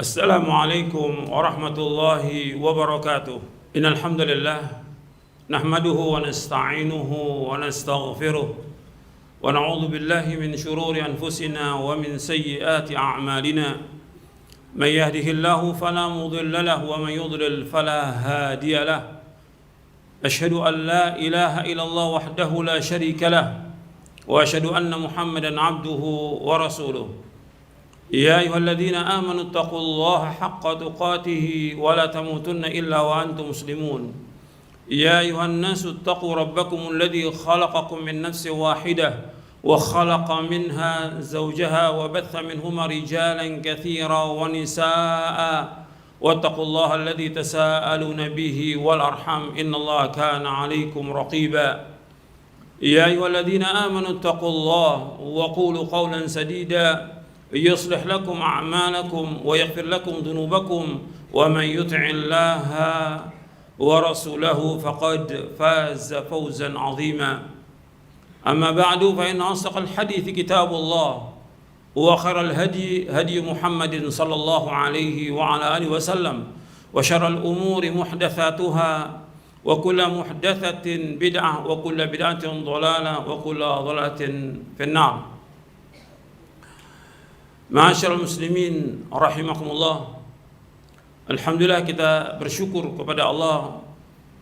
Assalamualaikum warahmatullahi wabarakatuh. Innal hamdalillah nahmaduhu wa nasta'inuhu wa nastaghfiruh wa na'udzu billahi min shururi anfusina wa min sayyiati a'malina. May yahdihillahu fala mudilla lahu wa may yudlil fala hadiya lahu. Asyhadu an la ilaha illallah wahdahu la syarika lah wa asyhadu anna Muhammadan 'abduhu wa rasuluh. يا أيها الذين آمنوا اتقوا الله حق تقاته ولا تموتن إلا وأنتم مسلمون يا أيها الناس اتقوا ربكم الذي خلقكم من نفس واحدة وخلق منها زوجها وبث منهما رجالا كثيرا ونساء واتقوا الله الذي تساءلون به والأرحام إن الله كان عليكم رقيبا يا أيها الذين آمنوا اتقوا الله وقولوا قولا سديدا يصلح لكم أعمالكم ويغفر لكم ذنوبكم ومن يطع الله ورسوله فقد فاز فوزا عظيما أما بعد فإن أصدق الحديث كتاب الله وخير الهدي هدي محمد صلى الله عليه وعلى آله وسلم وشر الأمور محدثاتها وكل محدثة بدعة وكل بدعة ضلالة وكل ضلالة في النار. Ma'asyiral muslimin rahimakumullah. Alhamdulillah, kita bersyukur kepada Allah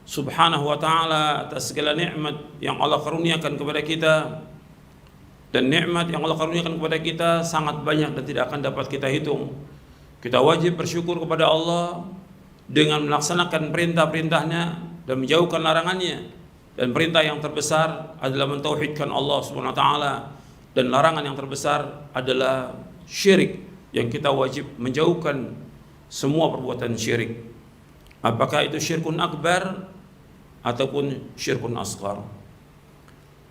Subhanahu wa taala atas segala nikmat yang Allah karuniakan kepada kita. Dan nikmat yang Allah karuniakan kepada kita sangat banyak dan tidak akan dapat kita hitung. Kita wajib bersyukur kepada Allah dengan melaksanakan perintah-perintahnya dan menjauhkan larangannya. Dan perintah yang terbesar adalah mentauhidkan Allah Subhanahu wa taala, dan larangan yang terbesar adalah syirik, yang kita wajib menjauhkan semua perbuatan syirik, apakah itu syirkun akbar ataupun syirkun asghar.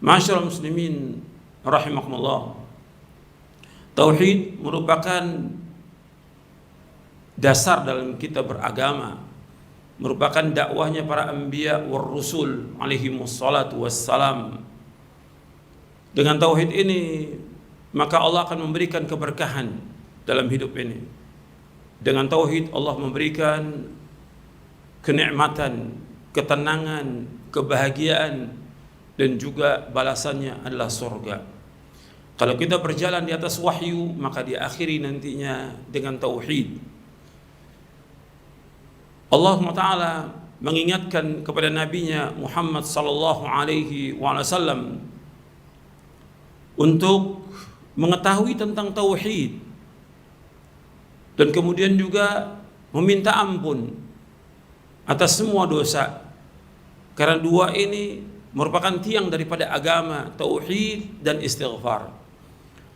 Ma'asyiral muslimin rahimakumullah, tauhid merupakan dasar dalam kita beragama, merupakan dakwahnya para anbiya war rusul alaihimus salatu wassalam. Dengan tauhid ini maka Allah akan memberikan keberkahan dalam hidup ini. Dengan tauhid Allah memberikan kenikmatan, ketenangan, kebahagiaan, dan juga balasannya adalah surga. Kalau kita berjalan di atas wahyu, maka diakhiri nantinya dengan tauhid. Allah SWT mengingatkan kepada nabinya Muhammad sallallahu alaihi wasallam untuk mengetahui tentang tauhid dan kemudian juga meminta ampun atas semua dosa, karena dua ini merupakan tiang daripada agama, tauhid dan istighfar.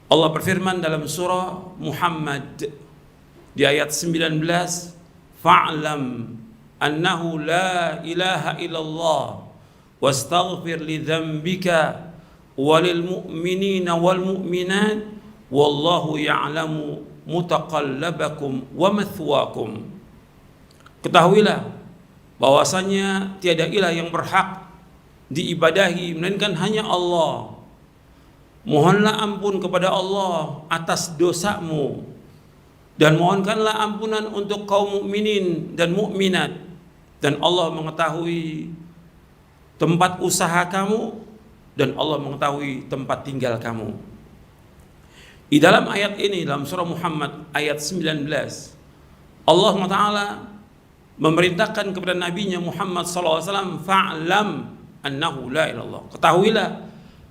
Allah berfirman dalam surah Muhammad di ayat 19, fa'lam annahu la ilaha illallah wastaghfir li dzambika walil mu'minina wal mu'minat wallahu ya'lamu mutaqallabakum wa mathwaakum. Ketahuilah bahwasanya tiada ilah yang berhak diibadahi melainkan hanya Allah. Mohonlah ampun kepada Allah atas dosamu dan mohonkanlah ampunan untuk kaum mukminin dan mukminat, dan Allah mengetahui tempat usaha kamu dan Allah mengetahui tempat tinggal kamu. Di dalam ayat ini, dalam surah Muhammad ayat 19, Allah SWT memerintahkan kepada nabinya Muhammad SAW, fa'lam annahu la ilallah. Ketahuilah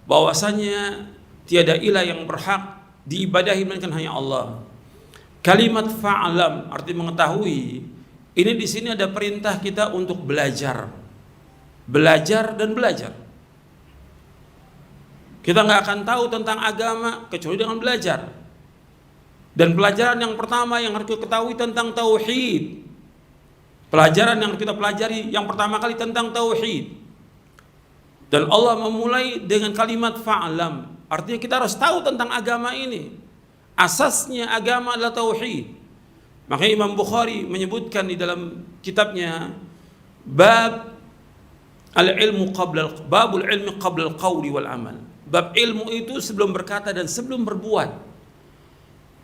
bahwasanya tiada ilah yang berhak diibadahi melainkan hanya Allah. Kalimat fa'lam arti mengetahui. Ini di sini ada perintah kita untuk belajar. Belajar dan belajar. Kita nggak akan tahu tentang agama kecuali dengan belajar. Dan pelajaran yang pertama yang harus kita ketahui tentang tauhid. Pelajaran yang kita pelajari yang pertama kali tentang tauhid. Dan Allah memulai dengan kalimat fa'lam. Artinya kita harus tahu tentang agama ini. Asasnya agama adalah tauhid. Makanya Imam Bukhari menyebutkan di dalam kitabnya bab al-ilmu babul ilmi qabla al-qawli wal amal. Bab ilmu itu sebelum berkata dan sebelum berbuat.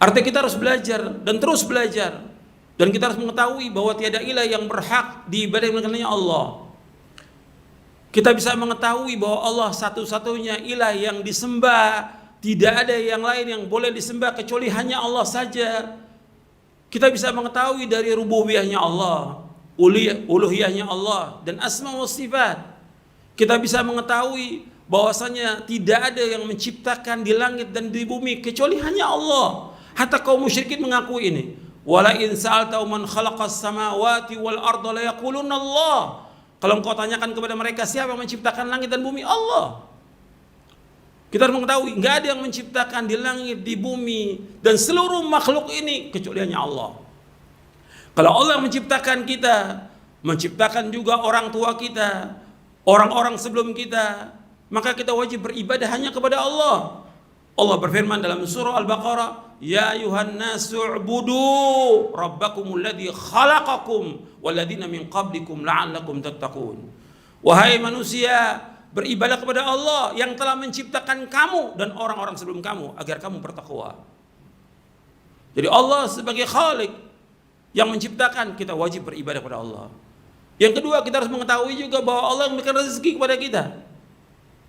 Artinya kita harus belajar dan terus belajar. Dan kita harus mengetahui bahwa tiada ilah yang berhak diibadahi melainkan Allah. Kita bisa mengetahui bahwa Allah satu-satunya ilah yang disembah, tidak ada yang lain yang boleh disembah kecuali hanya Allah saja. Kita bisa mengetahui dari rububiyahnya Allah, uluhiyahnya Allah, dan asma wa sifat. Kita bisa mengetahui bahwasanya tidak ada yang menciptakan di langit dan di bumi kecuali hanya Allah. Hatta kaum musyrikin mengakui ini. Wala in sa'altahum man khalaqas samawati wal arda la yaquluna Allah. Kalau engkau tanyakan kepada mereka siapa yang menciptakan langit dan bumi, Allah. Kita harus mengetahui enggak ada yang menciptakan di langit, di bumi dan seluruh makhluk ini kecuali hanya Allah. Kalau Allah yang menciptakan kita, menciptakan juga orang tua kita, orang-orang sebelum kita, maka kita wajib beribadah hanya kepada Allah. Allah berfirman dalam surah Al-Baqarah, ya ayuhan nasu ubudu rabbakumul ladzi khalaqakum walladzina min qablikum la'allakum tattaqun. Wahai manusia, beribadah kepada Allah yang telah menciptakan kamu dan orang-orang sebelum kamu agar kamu bertakwa. Jadi Allah sebagai Khalik yang menciptakan, kita wajib beribadah kepada Allah. Yang kedua, kita harus mengetahui juga bahwa Allah yang memberikan rezeki kepada kita.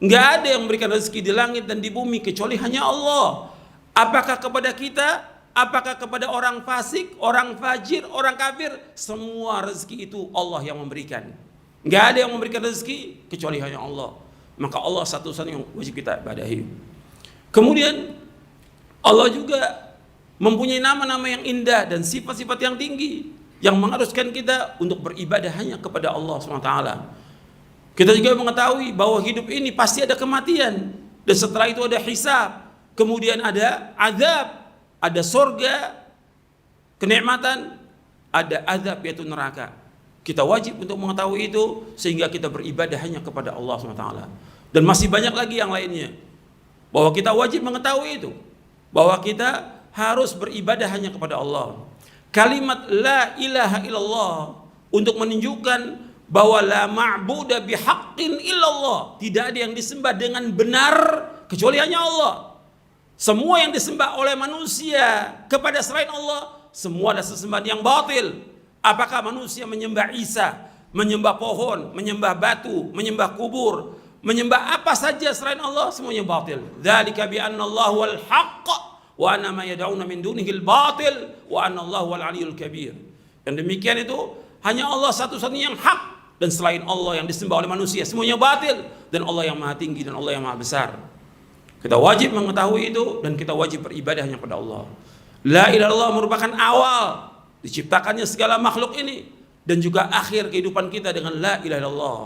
Enggak ada yang memberikan rezeki di langit dan di bumi kecuali hanya Allah. Apakah kepada kita, apakah kepada orang fasik, orang fajir, orang kafir, semua rezeki itu Allah yang memberikan. Enggak ada yang memberikan rezeki kecuali hanya Allah. Maka Allah satu-satunya yang wajib kita ibadahi. Kemudian Allah juga mempunyai nama-nama yang indah dan sifat-sifat yang tinggi yang mengharuskan kita untuk beribadah hanya kepada Allah SWT. Kita juga mengetahui bahwa hidup ini pasti ada kematian, dan setelah itu ada hisab, kemudian ada azab, ada surga, kenikmatan, ada azab yaitu neraka. Kita wajib untuk mengetahui itu sehingga kita beribadah hanya kepada Allah SWT. Dan masih banyak lagi yang lainnya, bahwa kita wajib mengetahui itu, bahwa kita harus beribadah hanya kepada Allah. Kalimat la ilaha illallah untuk menunjukkan bahwa la ma'budu bihaqqin illallah, tidak ada yang disembah dengan benar kecuali hanya Allah. Semua yang disembah oleh manusia kepada selain Allah, semua adalah sesembahan yang batil. Apakah manusia menyembah Isa, menyembah pohon, menyembah batu, menyembah kubur, menyembah apa saja selain Allah, semuanya batil. Dzalika bi anna Allah wal haqq wa anna ma yad'una min dunihi al batil wa anna Allah wal aliyyul kabir. Yang demikian itu hanya Allah satu-satunya yang hak, dan selain Allah yang disembah oleh manusia semuanya batil, dan Allah yang maha tinggi dan Allah yang maha besar. Kita wajib mengetahui itu dan kita wajib beribadah hanya kepada Allah. La ilaha illallah merupakan awal diciptakannya segala makhluk ini dan juga akhir kehidupan kita dengan la ilaha illallah.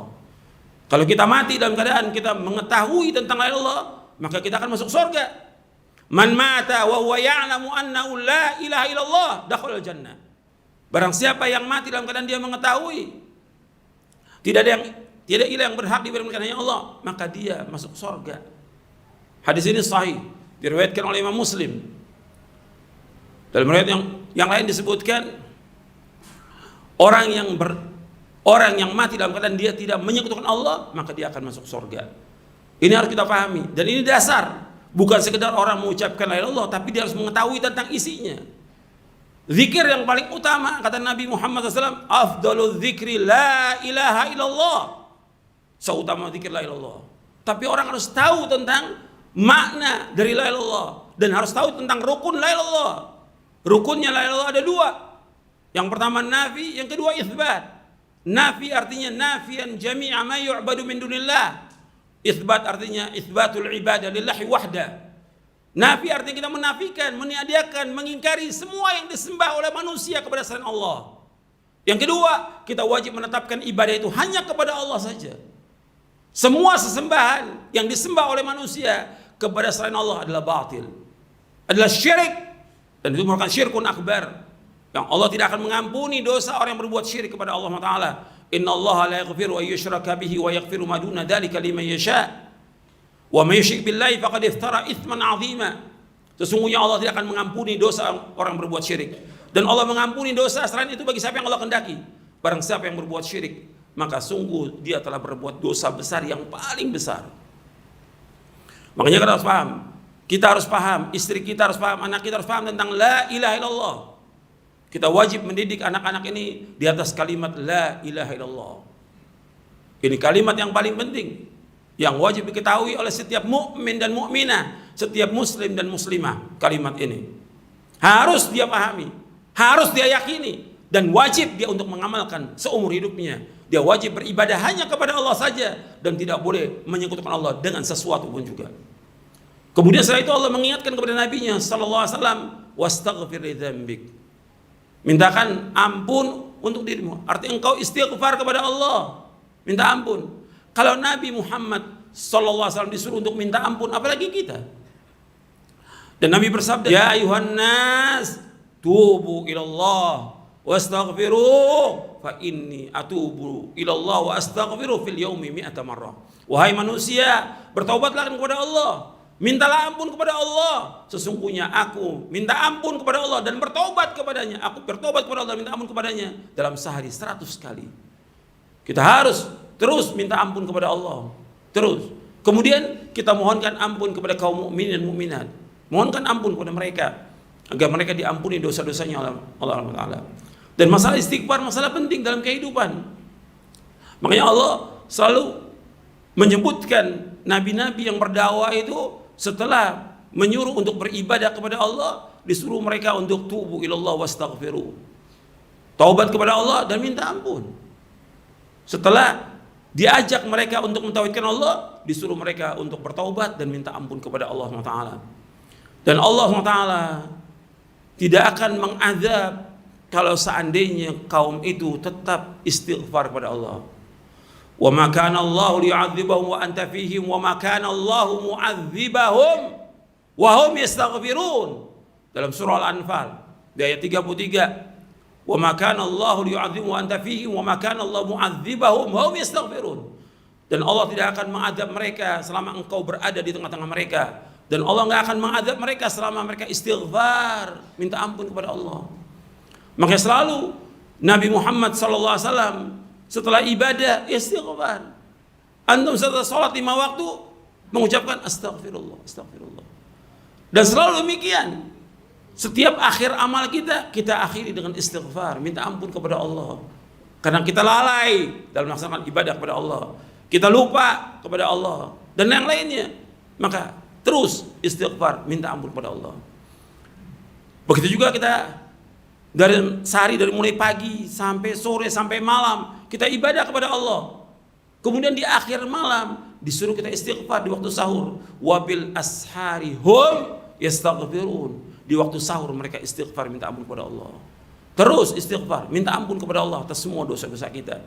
Kalau kita mati dalam keadaan kita mengetahui tentang la ilaha illallah, maka kita akan masuk surga. Man mata wa huwa ya'lamu annahu la ilaha illallah dakhala jannah. Barang siapa yang mati dalam keadaan dia mengetahui tidak ada ilah yang berhak diberikan hanya Allah, maka dia masuk surga. Hadis ini sahih, diriwayatkan oleh Imam Muslim. Dalam riwayat yang lain disebutkan orang yang mati dalam keadaan dia tidak menyekutukan Allah, maka dia akan masuk surga. Ini harus kita pahami, dan ini dasar. Bukan sekedar orang mengucapkan la ilaha illallah, tapi dia harus mengetahui tentang isinya. Zikir yang paling utama, kata Nabi Muhammad SAW, afdalul zikri la ilaha illallah. Seutama zikir la ilaha illallah. Tapi orang harus tahu tentang makna dari la ilaha illallah, dan harus tahu tentang rukun la ilaha illallah. Rukunnya la ilaha illallah ada dua. Yang pertama nafi, yang kedua itsbat. Nafi artinya nafian jami'a ma yu'badu min dunillah. Itsbat artinya itsbatul ibadah lillahi wahda. Nafi artinya kita menafikan, meniadakan, mengingkari semua yang disembah oleh manusia kepada selain Allah. Yang kedua, kita wajib menetapkan ibadah itu hanya kepada Allah saja. Semua sesembahan yang disembah oleh manusia kepada selain Allah adalah batil, adalah syirik, dan itu merupakan syirkun akbar, yang Allah tidak akan mengampuni dosa orang yang berbuat syirik kepada Allah Taala. Inna Allah la yaghfiru an yushraka bihi wa yaghfiru ma duna dzalika liman yasha. Wa may yusyrik billahi faqad iftara itsman 'azima. Sesungguhnya Allah tidak akan mengampuni dosa orang yang berbuat syirik, dan Allah mengampuni dosa selain itu bagi siapa yang Allah kehendaki. Barang siapa yang berbuat syirik, maka sungguh dia telah berbuat dosa besar yang paling besar. Makanya kita harus paham, kita harus paham, istri kita harus paham, anak kita harus paham tentang la ilaha illallah. Kita wajib mendidik anak-anak ini di atas kalimat la ilaha illallah. Ini kalimat yang paling penting, yang wajib diketahui oleh setiap mukmin dan mukminah, setiap muslim dan muslimah. Kalimat ini harus dia pahami, harus dia yakini, dan wajib dia untuk mengamalkan seumur hidupnya. Dia wajib beribadah hanya kepada Allah saja dan tidak boleh menyekutukan Allah dengan sesuatu pun juga. Kemudian setelah itu Allah mengingatkan kepada Nabi-Nya sallallahu alaihi wasallam, wastaghfir li dzambik. Mintakan ampun untuk dirimu. Artinya engkau istighfar kepada Allah, minta ampun. Kalau Nabi Muhammad sallallahu alaihi wasallam disuruh untuk minta ampun, apalagi kita. Dan Nabi bersabda, ya ayuhan nas, tubu ilallah wastaghfiru fa inni atubu ilallah wa astaghfiru fil yaumi mi'ata marrah. Wahai manusia, bertaubatlah kepada Allah, mintalah ampun kepada Allah. Sesungguhnya aku minta ampun kepada Allah dan bertobat kepadanya. Aku bertobat kepada Allah, minta ampun kepadanya dalam sehari 100 kali. Kita harus terus minta ampun kepada Allah, terus. Kemudian kita mohonkan ampun kepada kaum mukminin dan mukminat. Mohonkan ampun kepada mereka agar mereka diampuni dosa-dosanya oleh Allah Taala. Dan masalah istighfar masalah penting dalam kehidupan. Makanya Allah selalu menyebutkan nabi-nabi yang berdakwah itu setelah menyuruh untuk beribadah kepada Allah, disuruh mereka untuk tubu ilallah wastaghfiru. Taubat kepada Allah dan minta ampun. Setelah diajak mereka untuk mentauhidkan Allah, disuruh mereka untuk bertaubat dan minta ampun kepada Allah Taala. Dan Allah Taala tidak akan mengazab kalau seandainya kaum itu tetap istighfar kepada Allah. Wa ma kana Allahu liyu'adzibahum wa anta fihim wa ma kana Allahu mu'adzibahum wa hum yastaghfirun. Dalam surah Al-Anfal di ayat 33, wa ma kana Allahu liyu'adzibahum wa anta fihim wa ma kana Allahu mu'adzibahum wa hum yastaghfirun. Dan Allah tidak akan mengadab mereka selama engkau berada di tengah-tengah mereka. Dan Allah nggak akan mengadab mereka selama mereka istighfar, minta ampun kepada Allah. Makanya selalu Nabi Muhammad SAW setelah ibadah istighfar. Antum setelah sholat 5 waktu mengucapkan astagfirullah, astagfirullah. Dan selalu demikian. Setiap akhir amal kita akhiri dengan istighfar, minta ampun kepada Allah. Karena kita lalai dalam melaksanakan ibadah kepada Allah, kita lupa kepada Allah dan yang lainnya. Maka terus istighfar, minta ampun kepada Allah. Begitu juga kita dari sehari, dari mulai pagi sampai sore sampai malam kita ibadah kepada Allah. Kemudian di akhir malam disuruh kita istighfar di waktu sahur. Wabil ashari hum yastaghfirun. Di waktu sahur mereka istighfar, minta ampun kepada Allah. Terus istighfar, minta ampun kepada Allah atas semua dosa-dosa kita.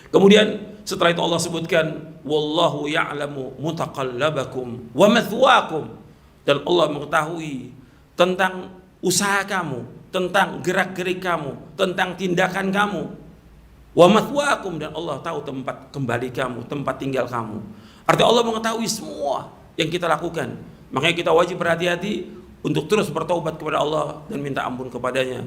Kemudian setelah itu Allah sebutkan wallahu ya'lamu mutaqallabakum wa mathwaakum, dan Allah mengetahui tentang usaha kamu, tentang gerak-gerik kamu, tentang tindakan kamu. Wa mathwaakum, dan Allah tahu tempat kembali kamu, tempat tinggal kamu. Artinya Allah mengetahui semua yang kita lakukan. Makanya kita wajib berhati-hati untuk terus bertaubat kepada Allah dan minta ampun kepadanya.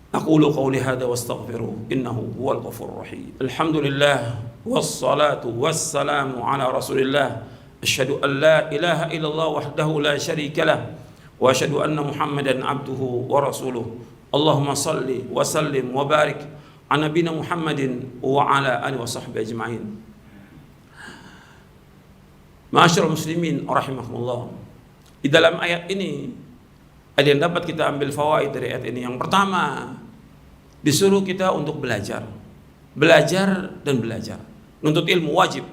Aqulu qawli hadza wastaghfiruh innahu huwal ghafurur rahim. Alhamdulillah wassalatu wassalamu ala Rasulillah. Asyhadu an la ilaha illallah wahdahu la syarika lah wa asyhadu anna Muhammadan abduhu wa rasuluh. Allahumma salli wa sallim wa barik ala nabiyina Muhammadin wa ala alihi wa sahbihi ajma'in. Ma'asyiral muslimin rahimakumullah. Di dalam ayat ini ada yang dapat kita ambil fawaid dari ayat ini. Yang pertama, disuruh kita untuk belajar dan belajar. Nuntut ilmu wajib.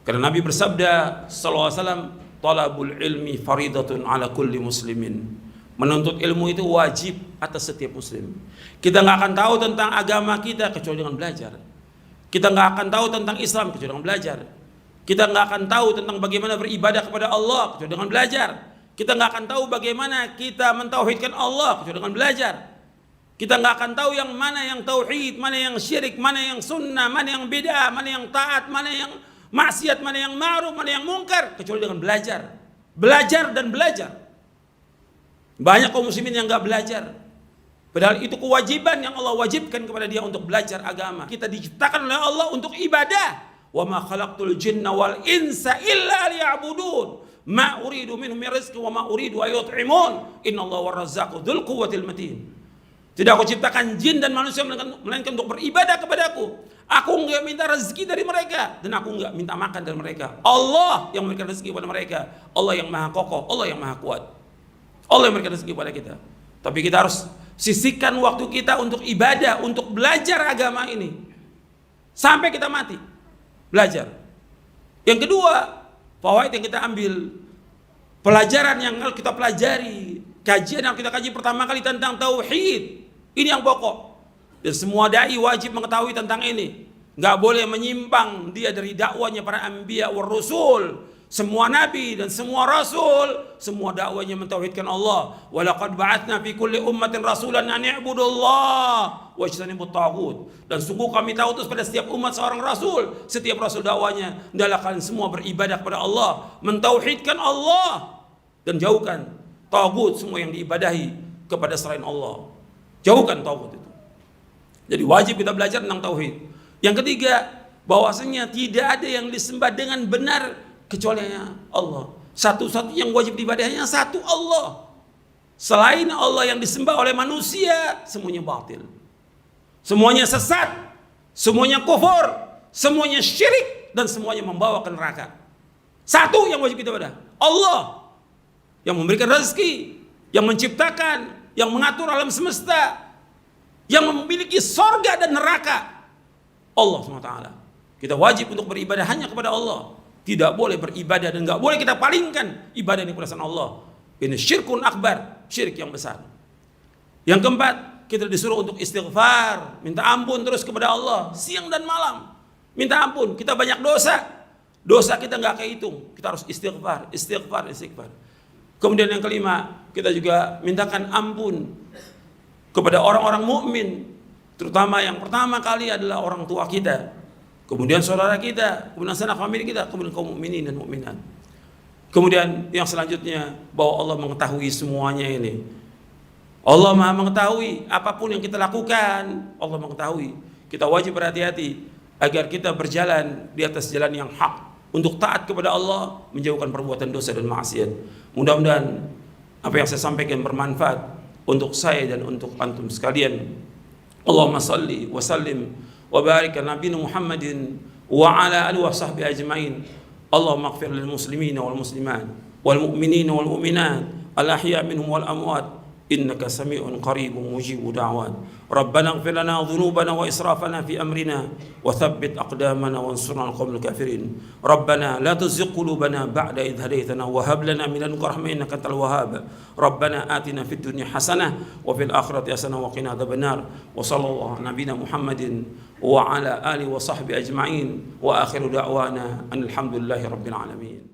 Karena Nabi bersabda sallallahu alaihi wasallam, talabul ilmi faridatun ala kulli muslimin. Menuntut ilmu itu wajib atas setiap muslim. Kita nggak akan tahu tentang agama kita kecuali dengan belajar. Kita nggak akan tahu tentang Islam kecuali dengan belajar. Kita nggak akan tahu tentang bagaimana beribadah kepada Allah kecuali dengan belajar. Kita nggak akan tahu bagaimana kita mentauhidkan Allah kecuali dengan belajar. Kita nggak akan tahu yang mana yang tauhid, mana yang syirik, mana yang sunnah, mana yang bid'ah, mana yang taat, mana yang maksiat, mana yang ma'ruf, mana yang mungkar kecuali dengan belajar. Belajar dan belajar. Banyak kaum muslimin yang nggak belajar. Padahal itu kewajiban yang Allah wajibkan kepada dia untuk belajar agama. Kita diciptakan oleh Allah untuk ibadah. Wa ma khalaqtul jinna wal insa illa liya'budun. Ma uridu minhum min rizqi wa ma uridu an yut'imun. Innallaha war-razzaqu dzul quwwatil matin. Tidak aku ciptakan jin dan manusia melainkan untuk beribadah kepadaku. Aku enggak minta rezeki dari mereka dan aku enggak minta makan dari mereka. Allah yang memberikan rezeki kepada mereka. Allah yang maha kokoh, Allah yang maha kuat. Allah yang memberikan rezeki kepada kita. Tapi kita harus sisihkan waktu kita untuk ibadah, untuk belajar agama ini sampai kita mati. Belajar. Yang kedua, fawaid yang kita ambil, pelajaran yang kita pelajari, kajian yang kita kaji pertama kali tentang tauhid. Ini yang pokok. Dan semua dai wajib mengetahui tentang ini. Nggak boleh menyimpang dia dari dakwanya para anbiya war rusul. Semua nabi dan semua rasul, semua dakwanya mentauhidkan Allah. Walaqad ba'atsna fi kulli ummatin rasulan an i'budullaha wajtanibut taghut. Dan sungguh kami utus pada setiap umat seorang rasul. Setiap rasul dakwanya, hendaklah kalian semua beribadah kepada Allah, mentauhidkan Allah dan jauhkan taghut, semua yang diibadahi kepada selain Allah. Jauhkan taghut itu. Jadi wajib kita belajar tentang tauhid. Yang ketiga, bahwasanya tidak ada yang disembah dengan benar kecuali Allah. Satu-satunya yang wajib diibadahi satu Allah. Selain Allah yang disembah oleh manusia, semuanya batil. Semuanya sesat, semuanya kufur, semuanya syirik, dan semuanya membawa ke neraka. Satu yang wajib kita ibadah, Allah yang memberikan rezeki, yang menciptakan, yang mengatur alam semesta, yang memiliki sorga dan neraka, Allah SWT. Kita wajib untuk beribadah hanya kepada Allah. Tidak boleh beribadah dan nggak boleh kita palingkan ibadah ini kepada Allah. Ini syirkun akbar, syirik yang besar. Yang keempat, kita disuruh untuk istighfar, minta ampun terus kepada Allah siang dan malam. Minta ampun, kita banyak dosa. Dosa kita nggak kehitung. Kita harus istighfar, istighfar, istighfar. Kemudian yang kelima, kita juga mintakan ampun kepada orang-orang mukmin, terutama yang pertama kali adalah orang tua kita, kemudian saudara kita, kemudian sanak famili kita, kemudian kaum mukminin dan mukminat. Kemudian yang selanjutnya, bahwa Allah mengetahui semuanya ini. Allah Maha mengetahui apapun yang kita lakukan, Allah mengetahui. Kita wajib berhati-hati agar kita berjalan di atas jalan yang hak, untuk taat kepada Allah, menjauhkan perbuatan dosa dan maksiat. Mudah-mudahan apa yang saya sampaikan bermanfaat untuk saya dan untuk antum sekalian. Allahumma salli wa sallim wa barik ala nabiyina Muhammadin wa ala alihi wa sahbihi ajmain. Allahumma ighfir lil muslimina wal muslimat wal mu'minina wal mu'minat al ahya minhum wal amwat innaka sami'un qaribun mujibud da'wat. Rabbana ighfir lana dhunubana wa israfana fi amrina wa thabbit aqdamana wansurna 'alal qawmil kafirin. Rabbana la tuzigh qulubana ba'da idh hadaytana wa hab lana min ladunka rahmatan innaka antal wahhab. Rabbana atina fid dunya hasanah wa fil akhirati hasanah wa qina adzabannar. Wa sallallahu ala nabiyyina Muhammadin wa ala alihi wa sahbihi ajma'in wa akhiru da'wana alhamdulillahi rabbil alamin.